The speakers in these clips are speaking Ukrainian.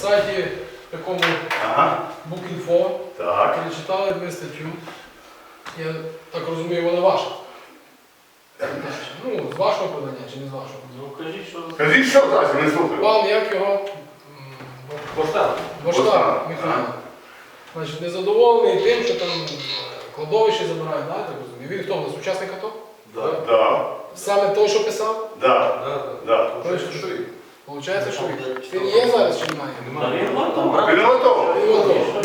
сайті такому Bookinfo перечитали ми статтю. Я так розумію, вона ваша. Ну, з вашого подання чи не з вашого? Ну, кажіть, що... Кажіть, що далі, не слухаю. Пан, як його? Поштар. Боштар Михайло. Значить, незадоволений тим, що там кладовище забирають, так розумію? Він хто у нас, учасник АТО? Так. Саме той, що писав? Так. Той, що він. Получається, що він є зараз чи немає? Він готов. Він готовий.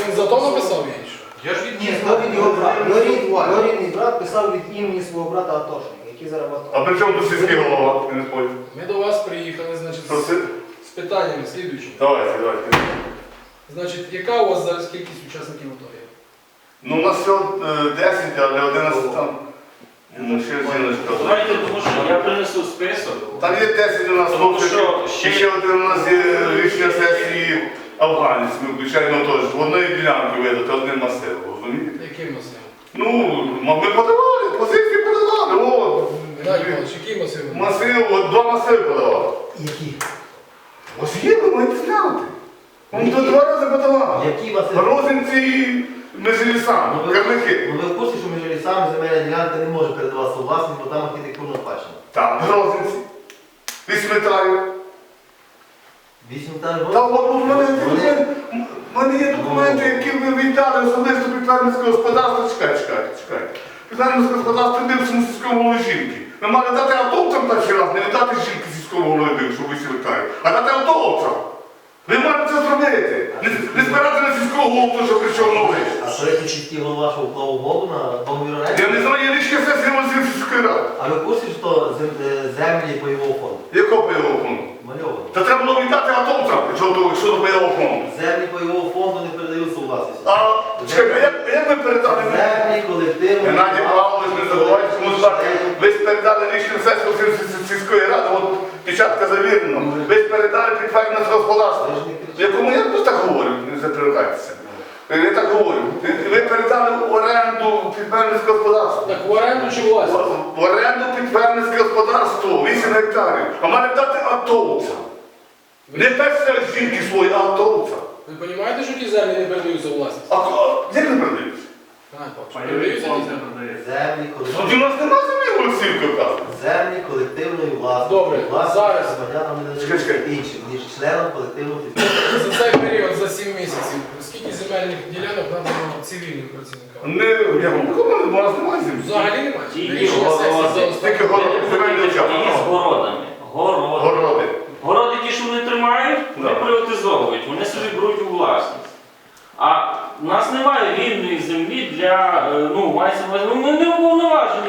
Він зато написав її? Я ж від Ні, то від його брат. Його рідний брат писав від імені свого брата Атошника, який зараз в АТО. А при чому тут сільський голова? Я не понял. Ми до вас приїхали, значить, Що це? з питаннями слідуючими. Давайте. Значить, яка у вас зараз кількість учасників АТО є? Ну, у нас всього 10, але 11 там. Ну, ще жіночка. Давайте, тому що я принесу список. Там є 10 у нас Тому хлопців, що і ще один у нас є рішення сесії афганець. Ми включаємо теж. В одної ділянки видати один масив, розумієте? Який масив? Ну, ми подавали, позиції подавали, от. Геннадій Павлович, який масив? Масив, от 2 масиви подавали. Які? Ось є, ви маєте знати. Він тут 2 рази подавав. Які вас... Розинці і Межелісам, Карники. Ви в курсі, що між лісами земельна ділянка не може передаватися у власність, бо там архітектурна спадщина. Так, Розинці. 8 метрів. 8 гектарів. Та от у мене є документи, які ви віддали особисто підприємницького господарства. Чекайте. Підприємницьке господарство бившому сільському голові жінки. Ви мали дати атовцям перший раз, не віддати жінки сільського голови бившого 8 гектарів, а дати атовцям. Ви маєте це зробити. Не збирати на сільського голову, що прийшов новий. А що як сільський голова, що вклав угоду на договір оренди? Я не знаю, є рішення сесії Мосів сільської ради. А ви в курсі, що землі бойового фонду? Якого бойового фонду? Мальовано. Та треба було віддати атомцям, що до бойового фонду. Землі бойового фонду не передаються у власність. А чекайте, як ви передали? Землі колективно. Геннадій Павлович, не забувайте, чому так. Ви ж передали рішення сесії сільської ради, от печатка завірена. Ви ж передали під фермерське господарство. Якому я просто так говорю, не запривикайтеся. Я так говорю. Ви передали оренду під фермерське господарство. Так в оренду чи власність? В оренду під фермерське господарство 8 гектарів. А мали дати атовця. Не перше жінки свої, а атовця. Ви розумієте, що ті землі не передаються у власність? А як не передаються? Геннадій Павлович, передаються ті землі? Землі Тоді у нас немає землі в Олексіївці, кажуть. Землі колективної власності. Добре, зараз. Громадянам не Чекай. надають іншим, ніж членам колективного підприємства. За цей період, за 7 місяців, скільки земельних ділянок надано цивільним працівникам? Я вам кажу, у нас немає землі. Взагалі немає. Тільки Рішення сесії за городи. Тільки городи, земельний І участок. з городами. Городи. Городи ті, що вони тримають, не Да. приватизовують, вони собі беруть у власність. А в нас немає вільної землі для, мається, ми не уповноважені.